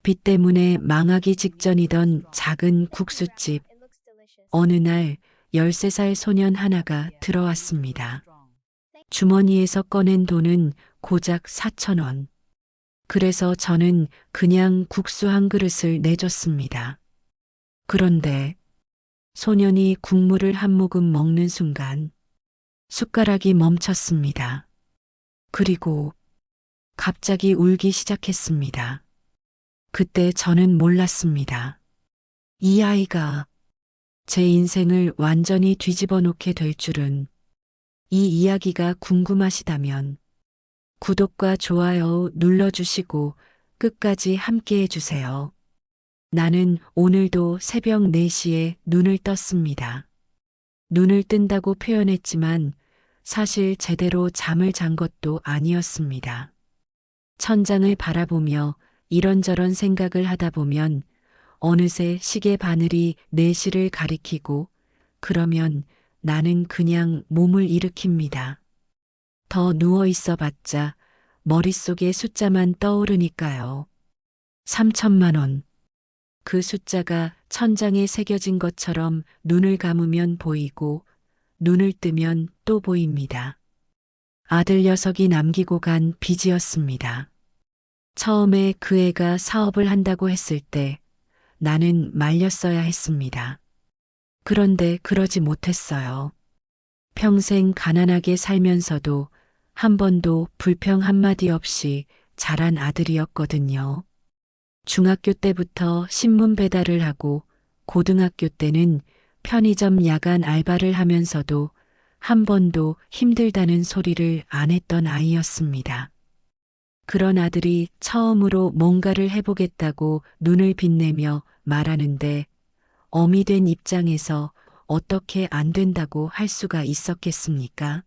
빚 때문에 망하기 직전이던 작은 국수집. 어느 날 13살 소년 하나가 들어왔습니다. 주머니에서 꺼낸 돈은 고작 4,000원. 그래서 저는 그냥 국수 한 그릇을 내줬습니다. 그런데 소년이 국물을 한 모금 먹는 순간 숟가락이 멈췄습니다. 그리고 갑자기 울기 시작했습니다. 그때 저는 몰랐습니다. 이 아이가 제 인생을 완전히 뒤집어 놓게 될 줄은. 이 이야기가 궁금하시다면 구독과 좋아요 눌러주시고 끝까지 함께 해주세요. 나는 오늘도 새벽 4시에 눈을 떴습니다. 눈을 뜬다고 표현했지만 사실 제대로 잠을 잔 것도 아니었습니다. 천장을 바라보며 이런저런 생각을 하다 보면 어느새 시계 바늘이 4시를 가리키고 그러면 나는 그냥 몸을 일으킵니다. 더 누워 있어 봤자 머릿속에 숫자만 떠오르니까요. 3천만 원. 그 숫자가 천장에 새겨진 것처럼 눈을 감으면 보이고 눈을 뜨면 또 보입니다. 아들 녀석이 남기고 간 빚이었습니다. 처음에 그 애가 사업을 한다고 했을 때 나는 말렸어야 했습니다. 그런데 그러지 못했어요. 평생 가난하게 살면서도 한 번도 불평 한마디 없이 자란 아들이었거든요. 중학교 때부터 신문 배달을 하고 고등학교 때는 편의점 야간 알바를 하면서도 한 번도 힘들다는 소리를 안 했던 아이였습니다. 그런 아들이 처음으로 뭔가를 해보겠다고 눈을 빛내며 말하는데 어미 된 입장에서 어떻게 안 된다고 할 수가 있었겠습니까?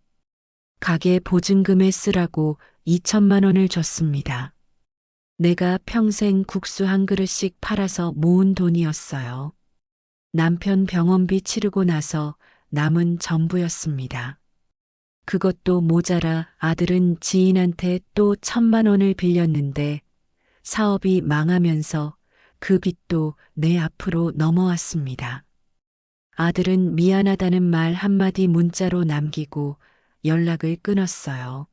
가게 보증금에 쓰라고 2천만 원을 줬습니다. 내가 평생 국수 한 그릇씩 팔아서 모은 돈이었어요. 남편 병원비 치르고 나서 남은 전부였습니다. 그것도 모자라 아들은 지인한테 또 1,000만 원을 빌렸는데 사업이 망하면서 그 빚도 내 앞으로 넘어왔습니다. 아들은 미안하다는 말 한마디 문자로 남기고 연락을 끊었어요.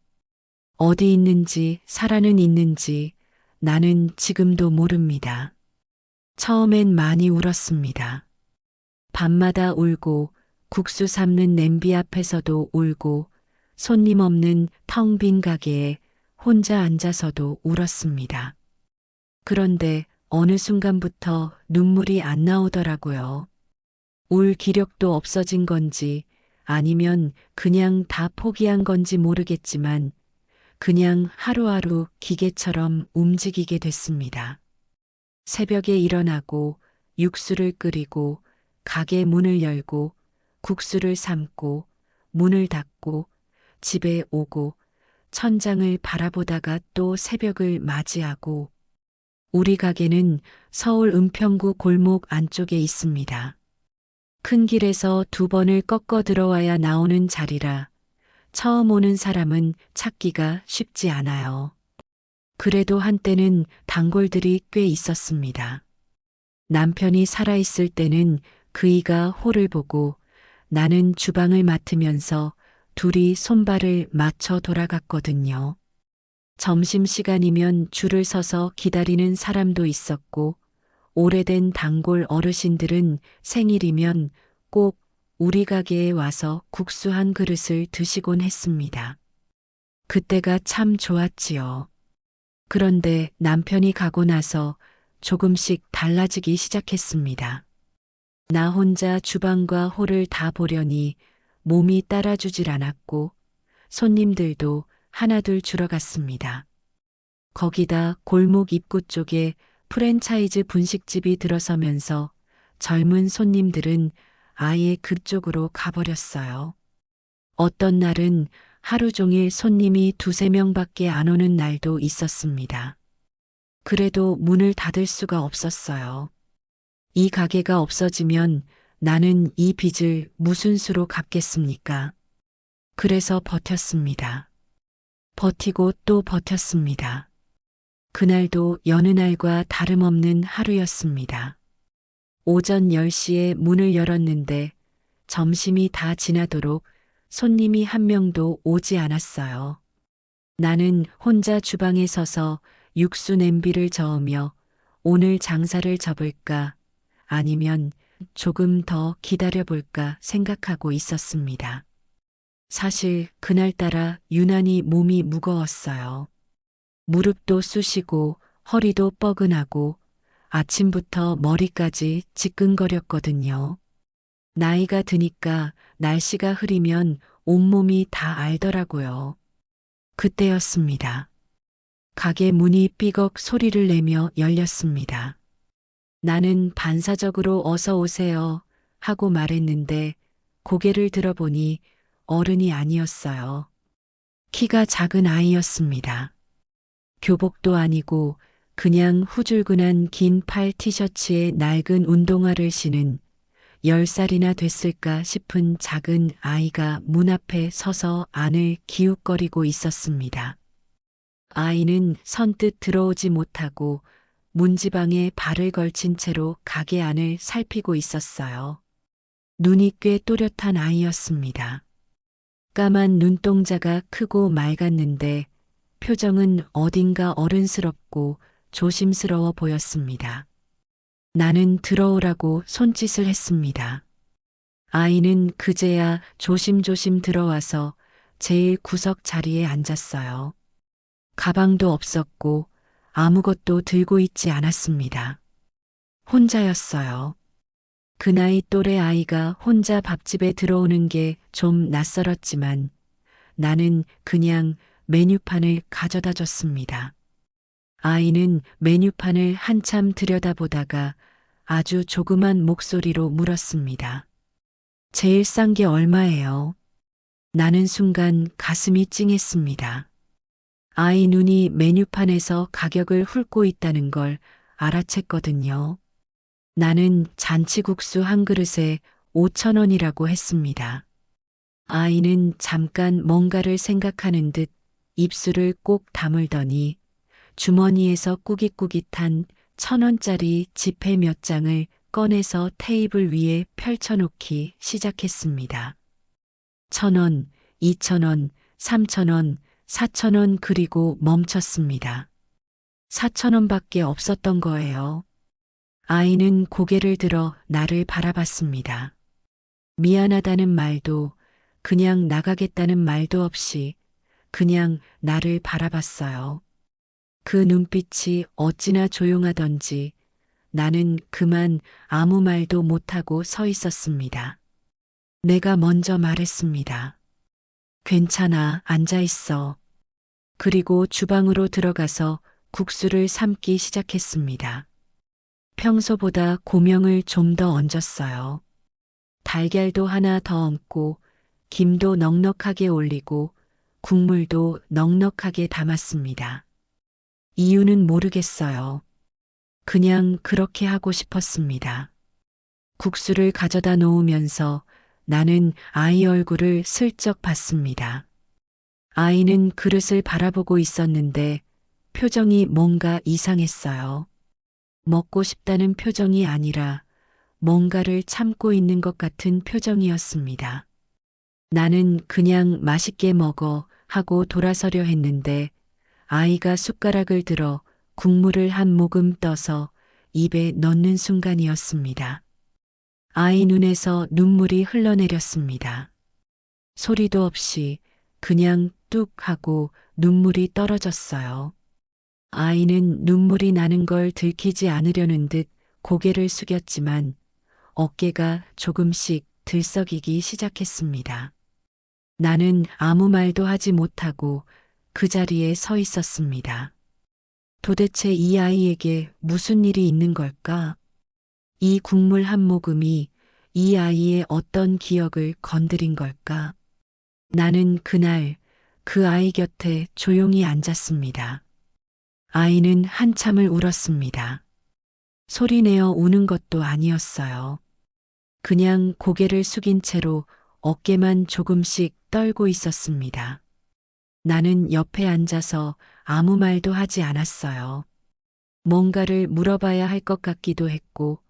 어디 있는지 살아는 있는지 나는 지금도 모릅니다. 처음엔 많이 울었습니다. 밤마다 울고 국수 삶는 냄비 앞에서도 울고 손님 없는 텅 빈 가게에 혼자 앉아서도 울었습니다. 그런데 어느 순간부터 눈물이 안 나오더라고요. 울 기력도 없어진 건지 아니면 그냥 다 포기한 건지 모르겠지만 그냥 하루하루 기계처럼 움직이게 됐습니다. 새벽에 일어나고 육수를 끓이고 가게 문을 열고 국수를 삶고 문을 닫고 집에 오고 천장을 바라보다가 또 새벽을 맞이하고 우리 가게는 서울 은평구 골목 안쪽에 있습니다. 큰 길에서 2번을 꺾어 들어와야 나오는 자리라 처음 오는 사람은 찾기가 쉽지 않아요. 그래도 한때는 단골들이 꽤 있었습니다. 남편이 살아있을 때는 그이가 홀을 보고 나는 주방을 맡으면서 둘이 손발을 맞춰 돌아갔거든요. 점심시간이면 줄을 서서 기다리는 사람도 있었고 오래된 단골 어르신들은 생일이면 꼭 우리 가게에 와서 국수 한 그릇을 드시곤 했습니다. 그때가 참 좋았지요. 그런데 남편이 가고 나서 조금씩 달라지기 시작했습니다. 나 혼자 주방과 홀을 다 보려니 몸이 따라주질 않았고 손님들도 하나둘 줄어갔습니다. 거기다 골목 입구 쪽에 프랜차이즈 분식집이 들어서면서 젊은 손님들은 아예 그쪽으로 가버렸어요. 어떤 날은 하루 종일 손님이 2~3명밖에 안 오는 날도 있었습니다. 그래도 문을 닫을 수가 없었어요. 이 가게가 없어지면 나는 이 빚을 무슨 수로 갚겠습니까? 그래서 버텼습니다. 버티고 또 버텼습니다. 그날도 여느 날과 다름없는 하루였습니다. 오전 10시에 문을 열었는데 점심이 다 지나도록 손님이 한 명도 오지 않았어요. 나는 혼자 주방에 서서 육수 냄비를 저으며 오늘 장사를 접을까 아니면 조금 더 기다려볼까 생각하고 있었습니다. 사실 그날따라 유난히 몸이 무거웠어요. 무릎도 쑤시고 허리도 뻐근하고 아침부터 머리까지 지끈거렸거든요. 나이가 드니까 날씨가 흐리면 온몸이 다 알더라고요. 그때였습니다. 가게 문이 삐걱 소리를 내며 열렸습니다. 나는 반사적으로 어서 오세요 하고 말했는데 고개를 들어보니 어른이 아니었어요. 키가 작은 아이였습니다. 교복도 아니고 그냥 후줄근한 긴 팔 티셔츠에 낡은 운동화를 신은 10살이나 됐을까 싶은 작은 아이가 문 앞에 서서 안을 기웃거리고 있었습니다. 아이는 선뜻 들어오지 못하고 문지방에 발을 걸친 채로 가게 안을 살피고 있었어요. 눈이 꽤 또렷한 아이였습니다. 까만 눈동자가 크고 맑았는데 표정은 어딘가 어른스럽고 조심스러워 보였습니다. 나는 들어오라고 손짓을 했습니다. 아이는 그제야 조심조심 들어와서 제일 구석 자리에 앉았어요. 가방도 없었고 아무것도 들고 있지 않았습니다. 혼자였어요. 그 나이 또래 아이가 혼자 밥집에 들어오는 게 좀 낯설었지만 나는 그냥 메뉴판을 가져다 줬습니다. 아이는 메뉴판을 한참 들여다보다가 아주 조그만 목소리로 물었습니다. 제일 싼 게 얼마예요? 나는 순간 가슴이 찡했습니다. 아이 눈이 메뉴판에서 가격을 훑고 있다는 걸 알아챘거든요. 나는 잔치국수 한 그릇에 5,000원이라고 했습니다. 아이는 잠깐 뭔가를 생각하는 듯 입술을 꼭 다물더니 주머니에서 꾸깃꾸깃한 1,000원짜리 지폐 몇 장을 꺼내서 테이블 위에 펼쳐놓기 시작했습니다. 1,000원, 2,000원, 3,000원, 4,000원 그리고 멈췄습니다. 4,000원밖에 없었던 거예요. 아이는 고개를 들어 나를 바라봤습니다. 미안하다는 말도 그냥 나가겠다는 말도 없이 그냥 나를 바라봤어요. 그 눈빛이 어찌나 조용하던지 나는 그만 아무 말도 못하고 서 있었습니다. 내가 먼저 말했습니다. 괜찮아, 앉아 있어. 그리고 주방으로 들어가서 국수를 삶기 시작했습니다. 평소보다 고명을 좀 더 얹었어요. 달걀도 하나 더 얹고 김도 넉넉하게 올리고 국물도 넉넉하게 담았습니다. 이유는 모르겠어요. 그냥 그렇게 하고 싶었습니다. 국수를 가져다 놓으면서 나는 아이 얼굴을 슬쩍 봤습니다. 아이는 그릇을 바라보고 있었는데 표정이 뭔가 이상했어요. 먹고 싶다는 표정이 아니라 뭔가를 참고 있는 것 같은 표정이었습니다. 나는 그냥 맛있게 먹어 하고 돌아서려 했는데 아이가 숟가락을 들어 국물을 한 모금 떠서 입에 넣는 순간이었습니다. 아이 눈에서 눈물이 흘러내렸습니다. 소리도 없이 그냥 뚝 하고 눈물이 떨어졌어요. 아이는 눈물이 나는 걸 들키지 않으려는 듯 고개를 숙였지만 어깨가 조금씩 들썩이기 시작했습니다. 나는 아무 말도 하지 못하고 그 자리에 서 있었습니다. 도대체 이 아이에게 무슨 일이 있는 걸까? 이 국물 한 모금이 이 아이의 어떤 기억을 건드린 걸까? 나는 그날 그 아이 곁에 조용히 앉았습니다. 아이는 한참을 울었습니다. 소리내어 우는 것도 아니었어요. 그냥 고개를 숙인 채로 어깨만 조금씩 떨고 있었습니다. 나는 옆에 앉아서 아무 말도 하지 않았어요. 뭔가를 물어봐야 할 것 같기도 했고,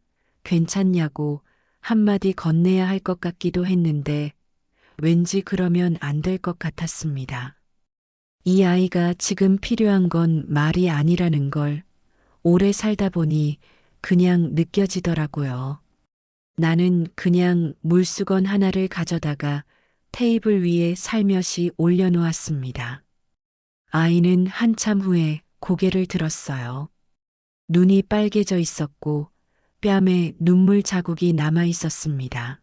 괜찮냐고 한마디 건네야 할 것 같기도 했는데, 왠지 그러면 안 될 것 같았습니다. 이 아이가 지금 필요한 건 말이 아니라는 걸 오래 살다 보니 그냥 느껴지더라고요. 나는 그냥 물수건 하나를 가져다가 테이블 위에 살며시 올려놓았습니다. 아이는 한참 후에 고개를 들었어요. 눈이 빨개져 있었고 뺨에 눈물 자국이 남아 있었습니다.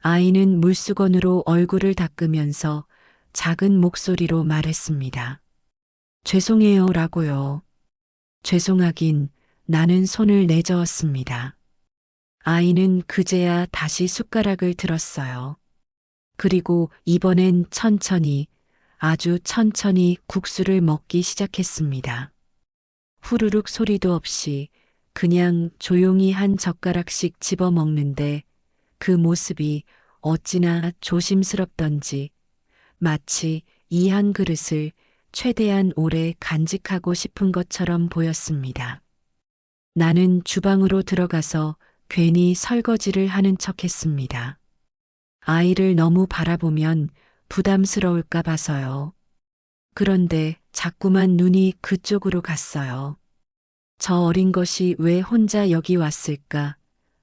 아이는 물수건으로 얼굴을 닦으면서 작은 목소리로 말했습니다. 죄송해요 라고요. 죄송하긴 나는 손을 내저었습니다. 아이는 그제야 다시 숟가락을 들었어요. 그리고 이번엔 천천히, 아주 천천히 국수를 먹기 시작했습니다. 후루룩 소리도 없이 그냥 조용히 한 젓가락씩 집어 먹는데 그 모습이 어찌나 조심스럽던지 마치 이 한 그릇을 최대한 오래 간직하고 싶은 것처럼 보였습니다. 나는 주방으로 들어가서 괜히 설거지를 하는 척 했습니다. 아이를 너무 바라보면 부담스러울까 봐서요. 그런데 자꾸만 눈이 그쪽으로 갔어요. 저 어린 것이 왜 혼자 여기 왔을까?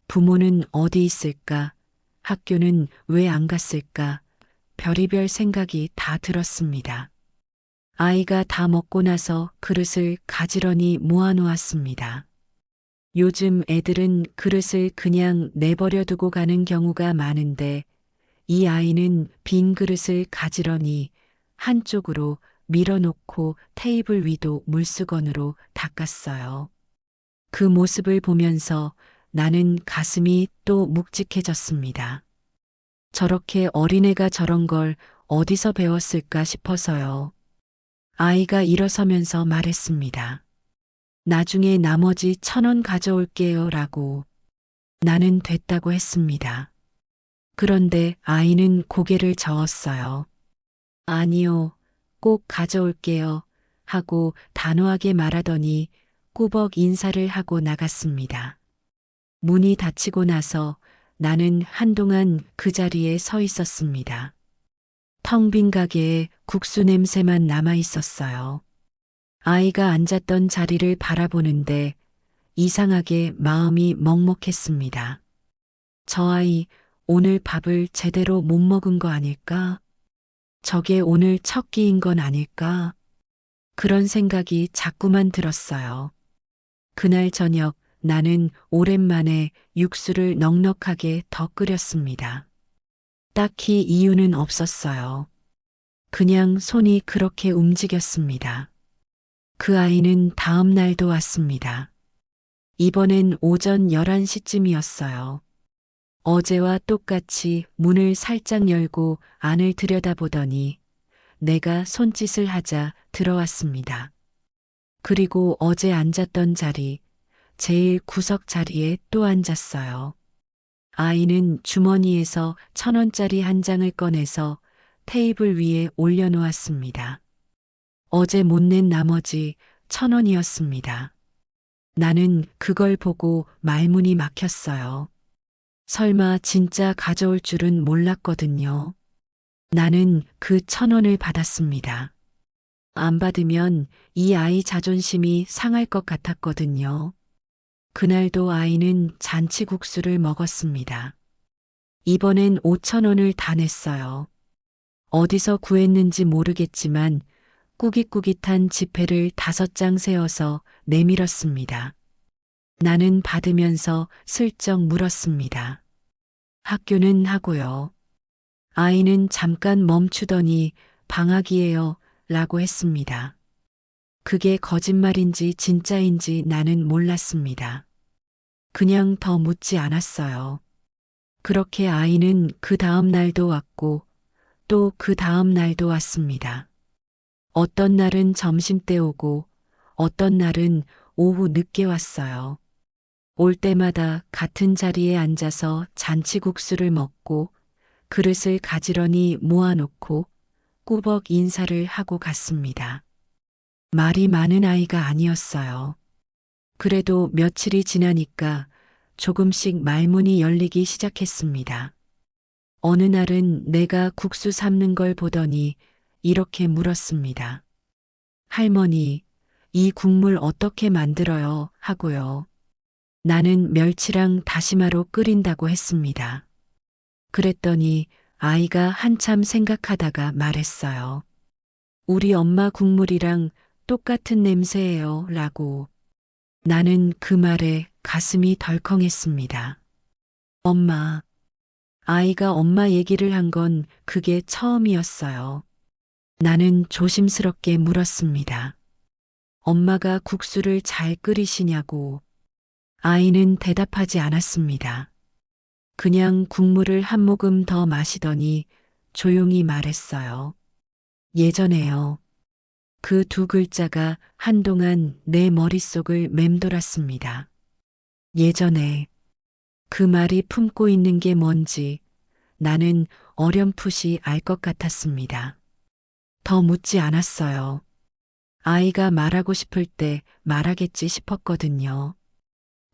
부모는 어디 있을까? 학교는 왜 안 갔을까? 별의별 생각이 다 들었습니다. 아이가 다 먹고 나서 그릇을 가지런히 모아놓았습니다. 요즘 애들은 그릇을 그냥 내버려 두고 가는 경우가 많은데 이 아이는 빈 그릇을 가지런히 한쪽으로 밀어놓고 테이블 위도 물수건으로 닦았어요. 그 모습을 보면서 나는 가슴이 또 묵직해졌습니다. 저렇게 어린애가 저런 걸 어디서 배웠을까 싶어서요. 아이가 일어서면서 말했습니다. 나중에 나머지 1,000원 가져올게요 라고. 나는 됐다고 했습니다. 그런데 아이는 고개를 저었어요. 아니요, 꼭 가져올게요 하고 단호하게 말하더니 꾸벅 인사를 하고 나갔습니다. 문이 닫히고 나서 나는 한동안 그 자리에 서 있었습니다. 텅 빈 가게에 국수 냄새만 남아 있었어요. 아이가 앉았던 자리를 바라보는데 이상하게 마음이 먹먹했습니다. 저 아이 오늘 밥을 제대로 못 먹은 거 아닐까? 저게 오늘 첫 끼인 건 아닐까? 그런 생각이 자꾸만 들었어요. 그날 저녁 나는 오랜만에 육수를 넉넉하게 더 끓였습니다. 딱히 이유는 없었어요. 그냥 손이 그렇게 움직였습니다. 그 아이는 다음 날도 왔습니다. 이번엔 오전 11시쯤이었어요. 어제와 똑같이 문을 살짝 열고 안을 들여다보더니 내가 손짓을 하자 들어왔습니다. 그리고 어제 앉았던 자리, 제일 구석 자리에 또 앉았어요. 아이는 주머니에서 1,000원짜리 한 장을 꺼내서 테이블 위에 올려놓았습니다. 어제 못 낸 나머지 1,000원이었습니다. 나는 그걸 보고 말문이 막혔어요. 설마 진짜 가져올 줄은 몰랐거든요. 나는 그 1,000원을 받았습니다. 안 받으면 이 아이 자존심이 상할 것 같았거든요. 그날도 아이는 잔치국수를 먹었습니다. 이번엔 5,000원을 다 냈어요. 어디서 구했는지 모르겠지만 꾸깃꾸깃한 지폐를 5장 세어서 내밀었습니다. 나는 받으면서 슬쩍 물었습니다. 학교는 하고요. 아이는 잠깐 멈추더니 방학이에요 라고 했습니다. 그게 거짓말인지 진짜인지 나는 몰랐습니다. 그냥 더 묻지 않았어요. 그렇게 아이는 그 다음 날도 왔고 또 그 다음 날도 왔습니다. 어떤 날은 점심때 오고 어떤 날은 오후 늦게 왔어요. 올 때마다 같은 자리에 앉아서 잔치국수를 먹고 그릇을 가지런히 모아놓고 꾸벅 인사를 하고 갔습니다. 말이 많은 아이가 아니었어요. 그래도 며칠이 지나니까 조금씩 말문이 열리기 시작했습니다. 어느 날은 내가 국수 삶는 걸 보더니 이렇게 물었습니다. 할머니, 이 국물 어떻게 만들어요? 하고요. 나는 멸치랑 다시마로 끓인다고 했습니다. 그랬더니 아이가 한참 생각하다가 말했어요. 우리 엄마 국물이랑 똑같은 냄새예요. 라고. 나는 그 말에 가슴이 덜컹했습니다. 엄마. 아이가 엄마 얘기를 한 건 그게 처음이었어요. 나는 조심스럽게 물었습니다. 엄마가 국수를 잘 끓이시냐고. 아이는 대답하지 않았습니다. 그냥 국물을 한 모금 더 마시더니 조용히 말했어요. 예전에요. 그 두 글자가 한동안 내 머릿속을 맴돌았습니다. 예전에 그 말이 품고 있는 게 뭔지 나는 어렴풋이 알 것 같았습니다. 더 묻지 않았어요. 아이가 말하고 싶을 때 말하겠지 싶었거든요.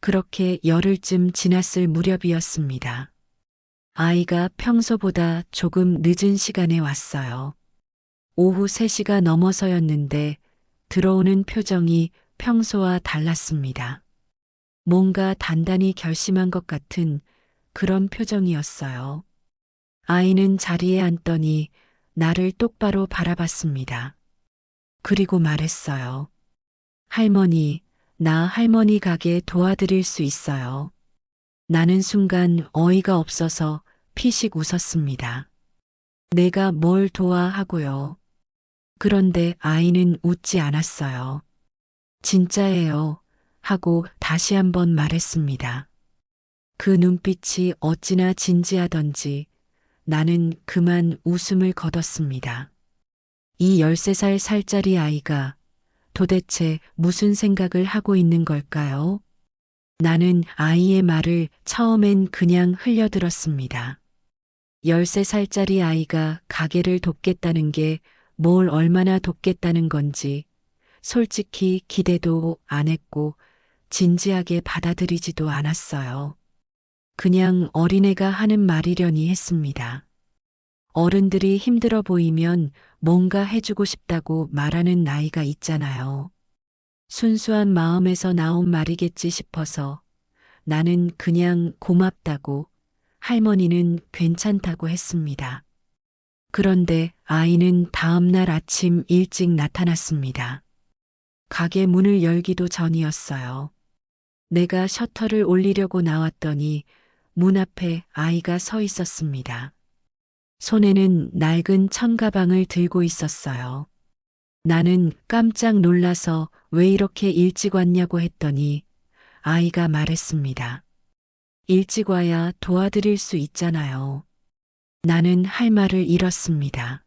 그렇게 열흘쯤 지났을 무렵이었습니다. 아이가 평소보다 조금 늦은 시간에 왔어요. 오후 3시가 넘어서였는데 들어오는 표정이 평소와 달랐습니다. 뭔가 단단히 결심한 것 같은 그런 표정이었어요. 아이는 자리에 앉더니 나를 똑바로 바라봤습니다. 그리고 말했어요. 할머니, 나 할머니 가게 도와드릴 수 있어요. 나는 순간 어이가 없어서 피식 웃었습니다. 내가 뭘 도와 하고요. 그런데 아이는 웃지 않았어요. 진짜예요. 하고 다시 한번 말했습니다. 그 눈빛이 어찌나 진지하던지 나는 그만 웃음을 거뒀습니다. 이 13살 살짜리 아이가 도대체 무슨 생각을 하고 있는 걸까요? 나는 아이의 말을 처음엔 그냥 흘려들었습니다. 13살짜리 아이가 가게를 돕겠다는 게 뭘 얼마나 돕겠다는 건지 솔직히 기대도 안 했고 진지하게 받아들이지도 않았어요. 그냥 어린애가 하는 말이려니 했습니다. 어른들이 힘들어 보이면 뭔가 해주고 싶다고 말하는 나이가 있잖아요. 순수한 마음에서 나온 말이겠지 싶어서 나는 그냥 고맙다고 할머니는 괜찮다고 했습니다. 그런데 아이는 다음 날 아침 일찍 나타났습니다. 가게 문을 열기도 전이었어요. 내가 셔터를 올리려고 나왔더니 문 앞에 아이가 서 있었습니다. 손에는 낡은 천가방을 들고 있었어요. 나는 깜짝 놀라서 왜 이렇게 일찍 왔냐고 했더니 아이가 말했습니다. 일찍 와야 도와드릴 수 있잖아요. 나는 할 말을 잃었습니다.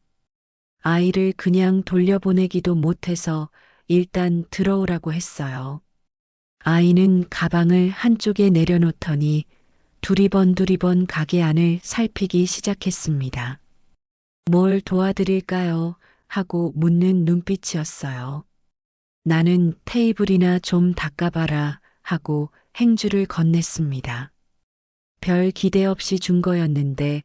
아이를 그냥 돌려보내기도 못해서 일단 들어오라고 했어요. 아이는 가방을 한쪽에 내려놓더니 두리번 가게 안을 살피기 시작했습니다. 뭘 도와드릴까요? 하고 묻는 눈빛이었어요. 나는 테이블이나 좀 닦아봐라 하고 행주를 건넸습니다. 별 기대 없이 준 거였는데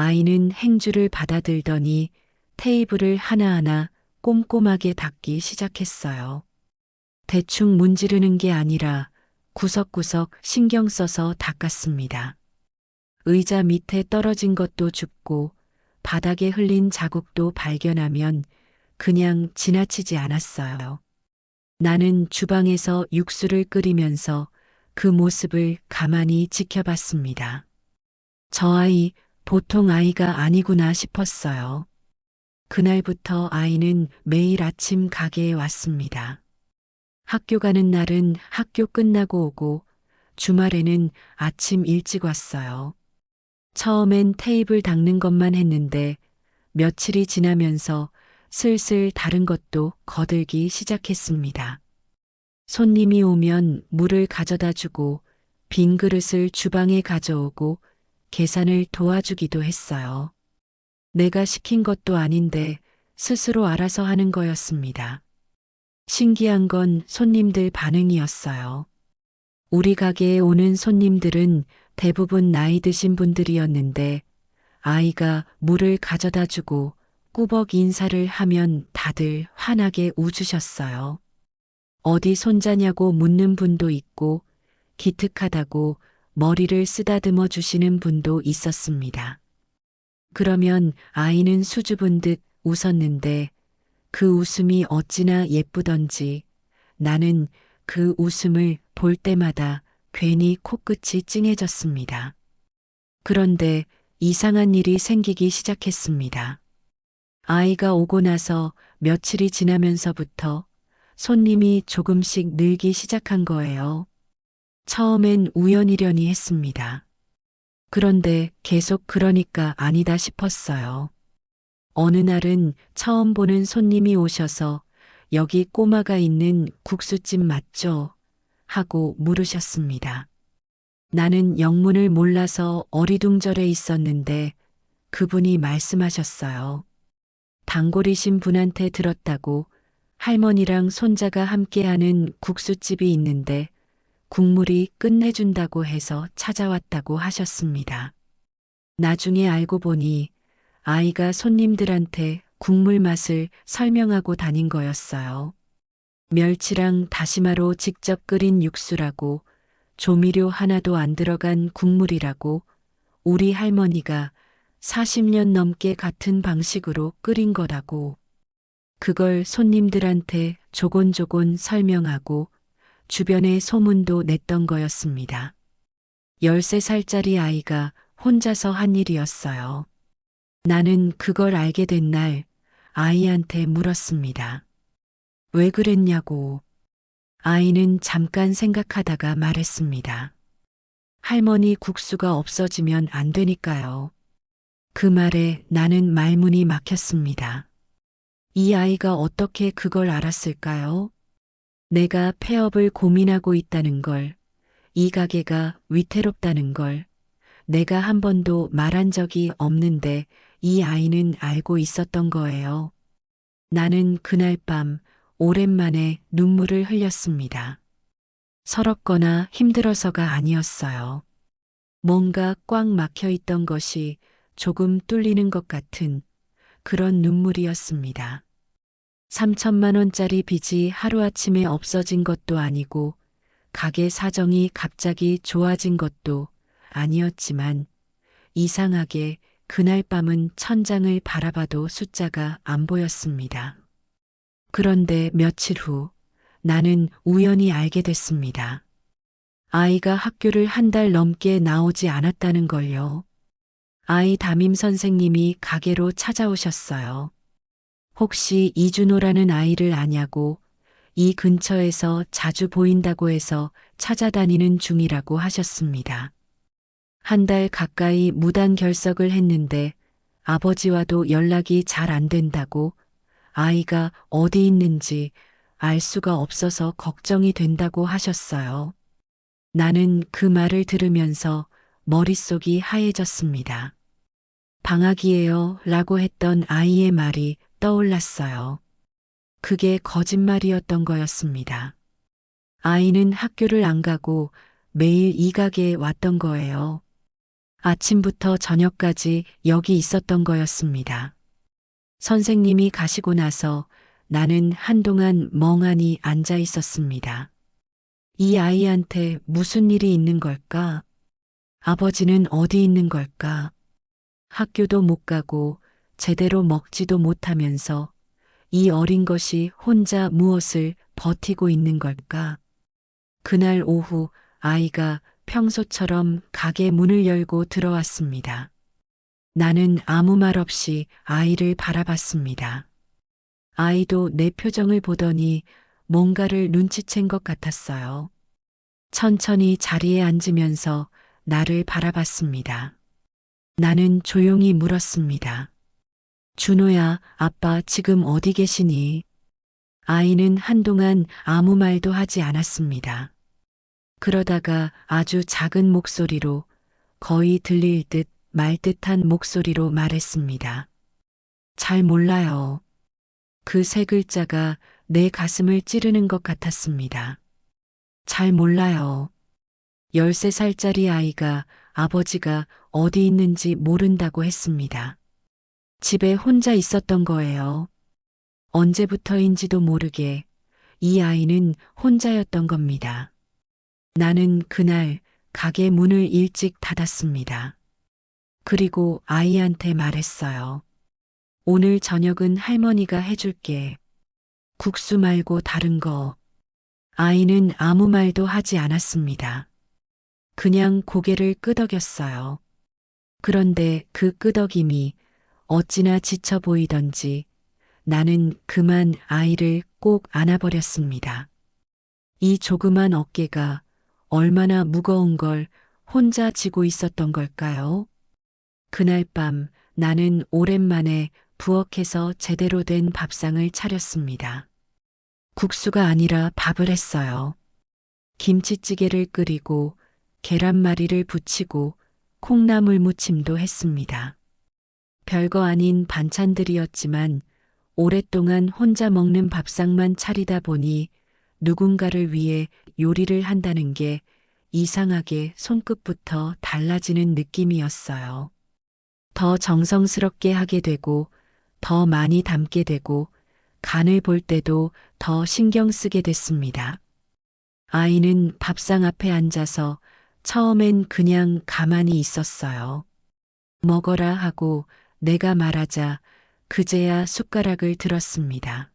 아이는 행주를 받아들더니 테이블을 하나하나 꼼꼼하게 닦기 시작했어요. 대충 문지르는 게 아니라 구석구석 신경 써서 닦았습니다. 의자 밑에 떨어진 것도 줍고 바닥에 흘린 자국도 발견하면 그냥 지나치지 않았어요. 나는 주방에서 육수를 끓이면서 그 모습을 가만히 지켜봤습니다. 저 아이 보통 아이가 아니구나 싶었어요. 그날부터 아이는 매일 아침 가게에 왔습니다. 학교 가는 날은 학교 끝나고 오고 주말에는 아침 일찍 왔어요. 처음엔 테이블 닦는 것만 했는데 며칠이 지나면서 슬슬 다른 것도 거들기 시작했습니다. 손님이 오면 물을 가져다 주고 빈 그릇을 주방에 가져오고 계산을 도와주기도 했어요. 내가 시킨 것도 아닌데 스스로 알아서 하는 거였습니다. 신기한 건 손님들 반응이었어요. 우리 가게에 오는 손님들은 대부분 나이 드신 분들이었는데 아이가 물을 가져다 주고 꾸벅 인사를 하면 다들 환하게 웃으셨어요. 어디 손자냐고 묻는 분도 있고 기특하다고 머리를 쓰다듬어 주시는 분도 있었습니다. 그러면 아이는 수줍은 듯 웃었는데 그 웃음이 어찌나 예쁘던지 나는 그 웃음을 볼 때마다 괜히 코끝이 찡해졌습니다. 그런데 이상한 일이 생기기 시작했습니다. 아이가 오고 나서 며칠이 지나면서부터 손님이 조금씩 늘기 시작한 거예요. 처음엔 우연이려니 했습니다. 그런데 계속 그러니까 아니다 싶었어요. 어느 날은 처음 보는 손님이 오셔서 여기 꼬마가 있는 국수집 맞죠? 하고 물으셨습니다. 나는 영문을 몰라서 어리둥절해 있었는데 그분이 말씀하셨어요. 단골이신 분한테 들었다고 할머니랑 손자가 함께하는 국수집이 있는데 국물이 끝내준다고 해서 찾아왔다고 하셨습니다. 나중에 알고 보니 아이가 손님들한테 국물 맛을 설명하고 다닌 거였어요. 멸치랑 다시마로 직접 끓인 육수라고 조미료 하나도 안 들어간 국물이라고 우리 할머니가 40년 넘게 같은 방식으로 끓인 거라고 그걸 손님들한테 조곤조곤 설명하고 주변에 소문도 냈던 거였습니다. 13살짜리 아이가 혼자서 한 일이었어요. 나는 그걸 알게 된 날 아이한테 물었습니다. 왜 그랬냐고. 아이는 잠깐 생각하다가 말했습니다. 할머니 국수가 없어지면 안 되니까요. 그 말에 나는 말문이 막혔습니다. 이 아이가 어떻게 그걸 알았을까요? 내가 폐업을 고민하고 있다는 걸, 이 가게가 위태롭다는 걸, 내가 한 번도 말한 적이 없는데 이 아이는 알고 있었던 거예요. 나는 그날 밤 오랜만에 눈물을 흘렸습니다. 서럽거나 힘들어서가 아니었어요. 뭔가 꽉 막혀 있던 것이 조금 뚫리는 것 같은 그런 눈물이었습니다. 3천만 원짜리 빚이 하루아침에 없어진 것도 아니고 가게 사정이 갑자기 좋아진 것도 아니었지만 이상하게 그날 밤은 천장을 바라봐도 숫자가 안 보였습니다. 그런데 며칠 후 나는 우연히 알게 됐습니다. 아이가 학교를 한 달 넘게 나오지 않았다는 걸요. 아이 담임 선생님이 가게로 찾아오셨어요. 혹시 이준호라는 아이를 아냐고 이 근처에서 자주 보인다고 해서 찾아다니는 중이라고 하셨습니다. 한 달 가까이 무단 결석을 했는데 아버지와도 연락이 잘 안 된다고 아이가 어디 있는지 알 수가 없어서 걱정이 된다고 하셨어요. 나는 그 말을 들으면서 머릿속이 하얘졌습니다. 방학이에요 라고 했던 아이의 말이 떠올랐어요. 그게 거짓말이었던 거였습니다. 아이는 학교를 안 가고 매일 이 가게에 왔던 거예요. 아침부터 저녁까지 여기 있었던 거였습니다. 선생님이 가시고 나서 나는 한동안 멍하니 앉아 있었습니다. 이 아이한테 무슨 일이 있는 걸까? 아버지는 어디 있는 걸까? 학교도 못 가고 제대로 먹지도 못하면서 이 어린 것이 혼자 무엇을 버티고 있는 걸까? 그날 오후 아이가 평소처럼 가게 문을 열고 들어왔습니다. 나는 아무 말 없이 아이를 바라봤습니다. 아이도 내 표정을 보더니 뭔가를 눈치챈 것 같았어요. 천천히 자리에 앉으면서 나를 바라봤습니다. 나는 조용히 물었습니다. 준호야, 아빠 지금 어디 계시니? 아이는 한동안 아무 말도 하지 않았습니다. 그러다가 아주 작은 목소리로 거의 들릴 듯 말 듯한 목소리로 말했습니다. 잘 몰라요. 그 세 글자가 내 가슴을 찌르는 것 같았습니다. 잘 몰라요. 13살짜리 아이가 아버지가 어디 있는지 모른다고 했습니다. 집에 혼자 있었던 거예요. 언제부터인지도 모르게 이 아이는 혼자였던 겁니다. 나는 그날 가게 문을 일찍 닫았습니다. 그리고 아이한테 말했어요. 오늘 저녁은 할머니가 해줄게. 국수 말고 다른 거. 아이는 아무 말도 하지 않았습니다. 그냥 고개를 끄덕였어요. 그런데 그 끄덕임이 어찌나 지쳐 보이던지 나는 그만 아이를 꼭 안아버렸습니다. 이 조그만 어깨가 얼마나 무거운 걸 혼자 지고 있었던 걸까요? 그날 밤 나는 오랜만에 부엌에서 제대로 된 밥상을 차렸습니다. 국수가 아니라 밥을 했어요. 김치찌개를 끓이고 계란말이를 부치고 콩나물 무침도 했습니다. 별거 아닌 반찬들이었지만 오랫동안 혼자 먹는 밥상만 차리다 보니 누군가를 위해 요리를 한다는 게 이상하게 손끝부터 달라지는 느낌이었어요. 더 정성스럽게 하게 되고 더 많이 담게 되고 간을 볼 때도 더 신경 쓰게 됐습니다. 아이는 밥상 앞에 앉아서 처음엔 그냥 가만히 있었어요. 먹어라 하고 내가 말하자 그제야 숟가락을 들었습니다.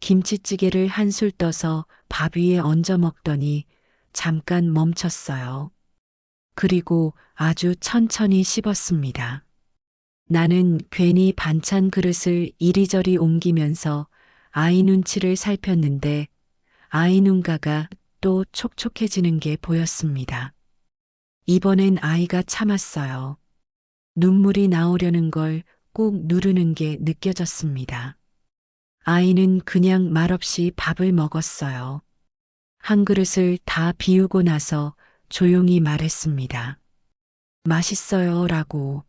김치찌개를 한술 떠서 밥 위에 얹어 먹더니 잠깐 멈췄어요. 그리고 아주 천천히 씹었습니다. 나는 괜히 반찬 그릇을 이리저리 옮기면서 아이 눈치를 살폈는데 아이 눈가가 또 촉촉해지는 게 보였습니다. 이번엔 아이가 참았어요. 눈물이 나오려는 걸 꾹 누르는 게 느껴졌습니다. 아이는 그냥 말없이 밥을 먹었어요. 한 그릇을 다 비우고 나서 조용히 말했습니다. 맛있어요 라고.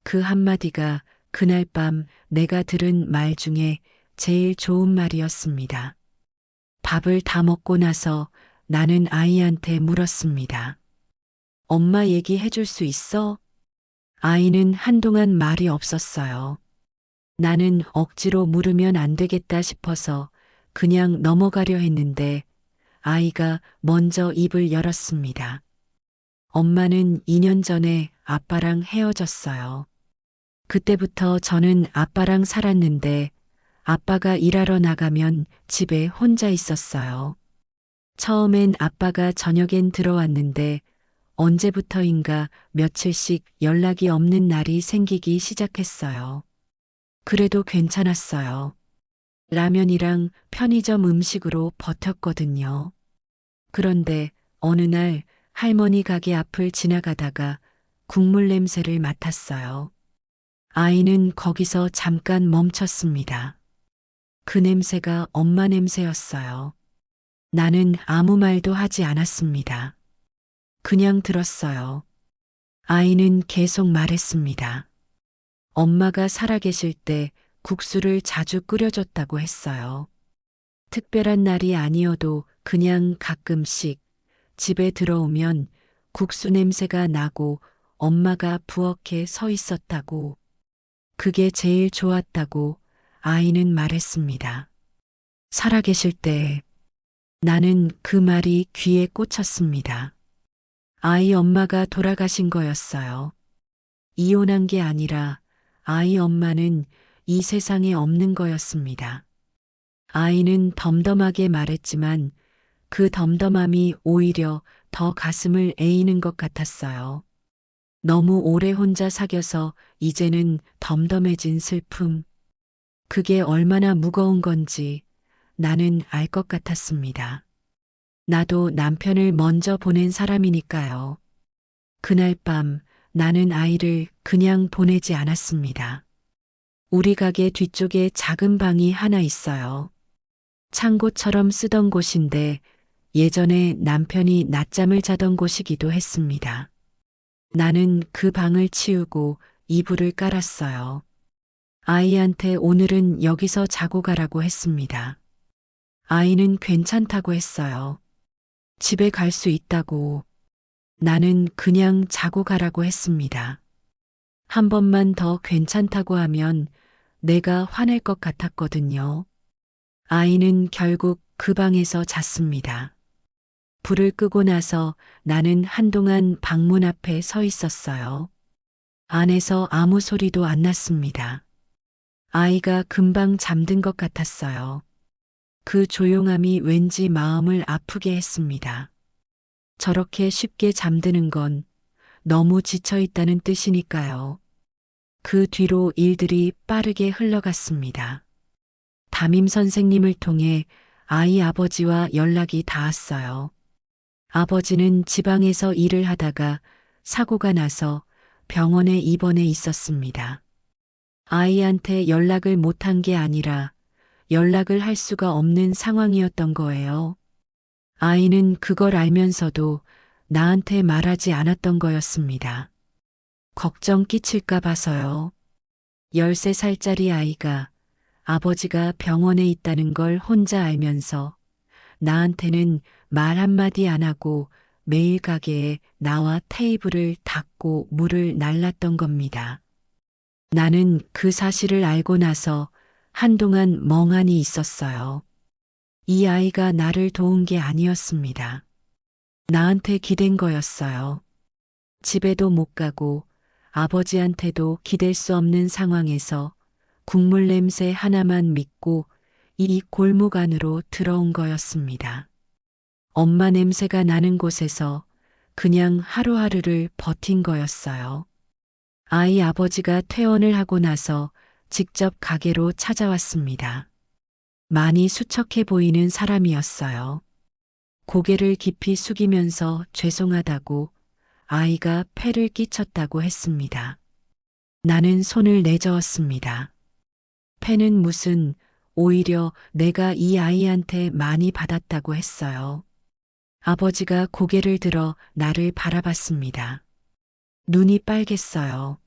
그 한마디가 그날 밤 내가 들은 말 중에 제일 좋은 말이었습니다. 밥을 다 먹고 나서 나는 아이한테 물었습니다. 엄마 얘기해 줄 수 있어? 아이는 한동안 말이 없었어요. 나는 억지로 물으면 안 되겠다 싶어서 그냥 넘어가려 했는데 아이가 먼저 입을 열었습니다. 엄마는 2년 전에 아빠랑 헤어졌어요. 그때부터 저는 아빠랑 살았는데 아빠가 일하러 나가면 집에 혼자 있었어요. 처음엔 아빠가 저녁엔 들어왔는데 언제부터인가 며칠씩 연락이 없는 날이 생기기 시작했어요. 그래도 괜찮았어요. 라면이랑 편의점 음식으로 버텼거든요. 그런데 어느 날 할머니 가게 앞을 지나가다가 국물 냄새를 맡았어요. 아이는 거기서 잠깐 멈췄습니다. 그 냄새가 엄마 냄새였어요. 나는 아무 말도 하지 않았습니다. 그냥 들었어요. 아이는 계속 말했습니다. 엄마가 살아계실 때 국수를 자주 끓여줬다고 했어요. 특별한 날이 아니어도 그냥 가끔씩 집에 들어오면 국수 냄새가 나고 엄마가 부엌에 서 있었다고. 그게 제일 좋았다고 아이는 말했습니다. 살아계실 때 나는 그 말이 귀에 꽂혔습니다. 아이 엄마가 돌아가신 거였어요. 이혼한 게 아니라 아이 엄마는 이 세상에 없는 거였습니다. 아이는 덤덤하게 말했지만 그 덤덤함이 오히려 더 가슴을 에이는 것 같았어요. 너무 오래 혼자 사귀어서 이제는 덤덤해진 슬픔. 그게 얼마나 무거운 건지 나는 알 것 같았습니다. 나도 남편을 먼저 보낸 사람이니까요. 그날 밤 나는 아이를 그냥 보내지 않았습니다. 우리 가게 뒤쪽에 작은 방이 하나 있어요. 창고처럼 쓰던 곳인데 예전에 남편이 낮잠을 자던 곳이기도 했습니다. 나는 그 방을 치우고 이불을 깔았어요. 아이한테 오늘은 여기서 자고 가라고 했습니다. 아이는 괜찮다고 했어요. 집에 갈 수 있다고. 나는 그냥 자고 가라고 했습니다. 한 번만 더 괜찮다고 하면 내가 화낼 것 같았거든요. 아이는 결국 그 방에서 잤습니다. 불을 끄고 나서 나는 한동안 방문 앞에 서 있었어요. 안에서 아무 소리도 안 났습니다. 아이가 금방 잠든 것 같았어요. 그 조용함이 왠지 마음을 아프게 했습니다. 저렇게 쉽게 잠드는 건 너무 지쳐 있다는 뜻이니까요. 그 뒤로 일들이 빠르게 흘러갔습니다. 담임 선생님을 통해 아이 아버지와 연락이 닿았어요. 아버지는 지방에서 일을 하다가 사고가 나서 병원에 입원해 있었습니다. 아이한테 연락을 못한 게 아니라 연락을 할 수가 없는 상황이었던 거예요. 아이는 그걸 알면서도 나한테 말하지 않았던 거였습니다. 걱정 끼칠까 봐서요. 13살짜리 아이가 아버지가 병원에 있다는 걸 혼자 알면서 나한테는 말 한마디 안 하고 매일 가게에 나와 테이블을 닦고 물을 날랐던 겁니다. 나는 그 사실을 알고 나서 한동안 멍하니 있었어요. 이 아이가 나를 도운 게 아니었습니다. 나한테 기댄 거였어요. 집에도 못 가고 아버지한테도 기댈 수 없는 상황에서 국물 냄새 하나만 믿고 이 골목 안으로 들어온 거였습니다. 엄마 냄새가 나는 곳에서 그냥 하루하루를 버틴 거였어요. 아이 아버지가 퇴원을 하고 나서 직접 가게로 찾아왔습니다. 많이 수척해 보이는 사람이었어요. 고개를 깊이 숙이면서 죄송하다고 아이가 폐를 끼쳤다고 했습니다. 나는 손을 내저었습니다. 폐는 무슨, 오히려 내가 이 아이한테 많이 받았다고 했어요. 아버지가 고개를 들어 나를 바라봤습니다. 눈이 빨갰어요.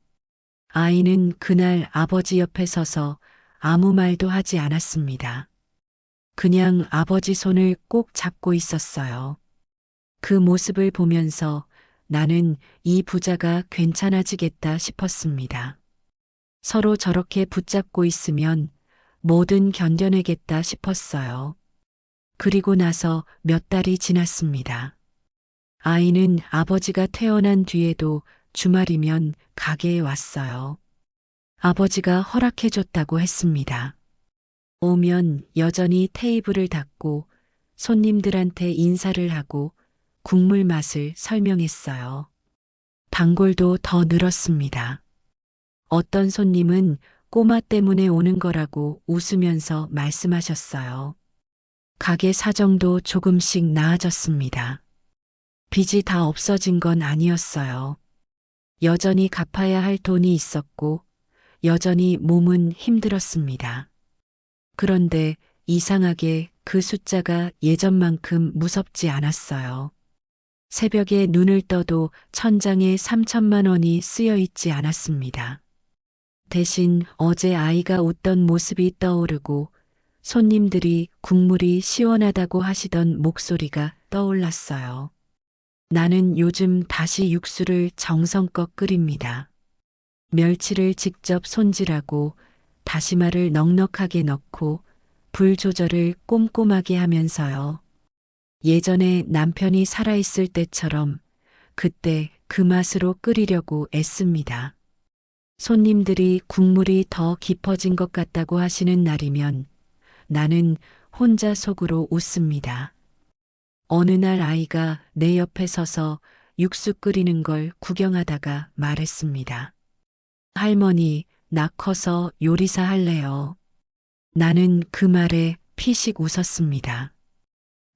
아이는 그날 아버지 옆에 서서 아무 말도 하지 않았습니다. 그냥 아버지 손을 꼭 잡고 있었어요. 그 모습을 보면서 나는 이 부자가 괜찮아지겠다 싶었습니다. 서로 저렇게 붙잡고 있으면 뭐든 견뎌내겠다 싶었어요. 그리고 나서 몇 달이 지났습니다. 아이는 아버지가 퇴원한 뒤에도 주말이면 가게에 왔어요. 아버지가 허락해줬다고 했습니다. 오면 여전히 테이블을 닦고 손님들한테 인사를 하고 국물 맛을 설명했어요. 단골도 더 늘었습니다. 어떤 손님은 꼬마 때문에 오는 거라고 웃으면서 말씀하셨어요. 가게 사정도 조금씩 나아졌습니다. 빚이 다 없어진 건 아니었어요. 여전히 갚아야 할 돈이 있었고 여전히 몸은 힘들었습니다. 그런데 이상하게 그 숫자가 예전만큼 무섭지 않았어요. 새벽에 눈을 떠도 천장에 3천만 원이 쓰여 있지 않았습니다. 대신 어제 아이가 웃던 모습이 떠오르고 손님들이 국물이 시원하다고 하시던 목소리가 떠올랐어요. 나는 요즘 다시 육수를 정성껏 끓입니다. 멸치를 직접 손질하고 다시마를 넉넉하게 넣고 불 조절을 꼼꼼하게 하면서요. 예전에 남편이 살아있을 때처럼 그때 그 맛으로 끓이려고 애씁니다. 손님들이 국물이 더 깊어진 것 같다고 하시는 날이면 나는 혼자 속으로 웃습니다. 어느 날 아이가 내 옆에 서서 육수 끓이는 걸 구경하다가 말했습니다. 할머니, 나 커서 요리사 할래요. 나는 그 말에 피식 웃었습니다.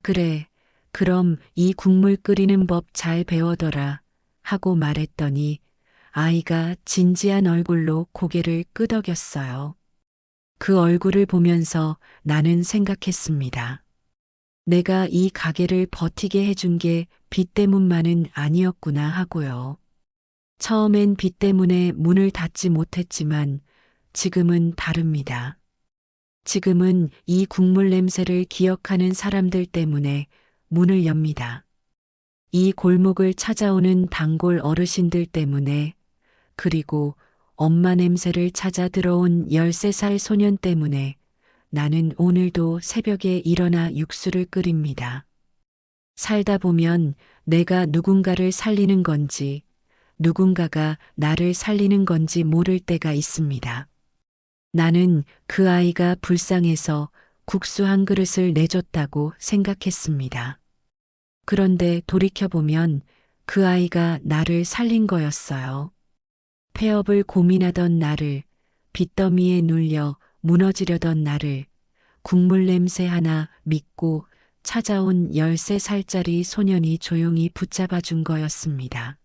그래, 그럼 이 국물 끓이는 법 잘 배워둬라 하고 말했더니 아이가 진지한 얼굴로 고개를 끄덕였어요. 그 얼굴을 보면서 나는 생각했습니다. 내가 이 가게를 버티게 해준 게 빚 때문만은 아니었구나 하고요. 처음엔 빚 때문에 문을 닫지 못했지만 지금은 다릅니다. 지금은 이 국물 냄새를 기억하는 사람들 때문에 문을 엽니다. 이 골목을 찾아오는 단골 어르신들 때문에, 그리고 엄마 냄새를 찾아 들어온 13살 소년 때문에 나는 오늘도 새벽에 일어나 육수를 끓입니다. 살다 보면 내가 누군가를 살리는 건지, 누군가가 나를 살리는 건지 모를 때가 있습니다. 나는 그 아이가 불쌍해서 국수 한 그릇을 내줬다고 생각했습니다. 그런데 돌이켜보면 그 아이가 나를 살린 거였어요. 폐업을 고민하던 나를, 빚더미에 눌려 무너지려던 나를, 국물 냄새 하나 믿고 찾아온 13살짜리 소년이 조용히 붙잡아 준 거였습니다.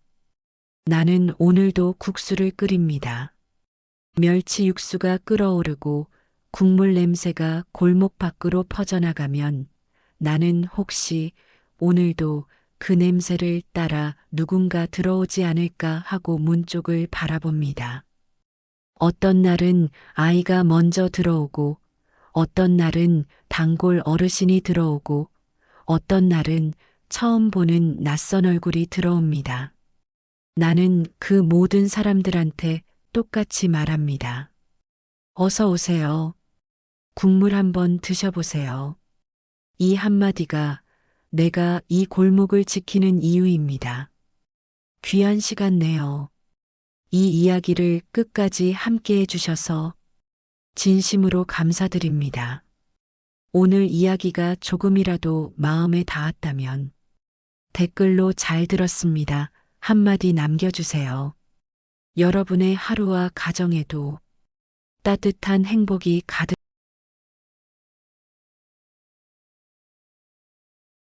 나는 오늘도 국수를 끓입니다. 멸치 육수가 끓어오르고 국물 냄새가 골목 밖으로 퍼져나가면 나는 혹시 오늘도 그 냄새를 따라 누군가 들어오지 않을까 하고 문 쪽을 바라봅니다. 어떤 날은 아이가 먼저 들어오고, 어떤 날은 단골 어르신이 들어오고, 어떤 날은 처음 보는 낯선 얼굴이 들어옵니다. 나는 그 모든 사람들한테 똑같이 말합니다. 어서 오세요. 국물 한번 드셔보세요. 이 한마디가 내가 이 골목을 지키는 이유입니다. 귀한 시간 내어 이 이야기를 끝까지 함께 해주셔서 진심으로 감사드립니다. 오늘 이야기가 조금이라도 마음에 닿았다면 댓글로 잘 들었습니다. 한마디 남겨주세요. 여러분의 하루와 가정에도 따뜻한 행복이 가득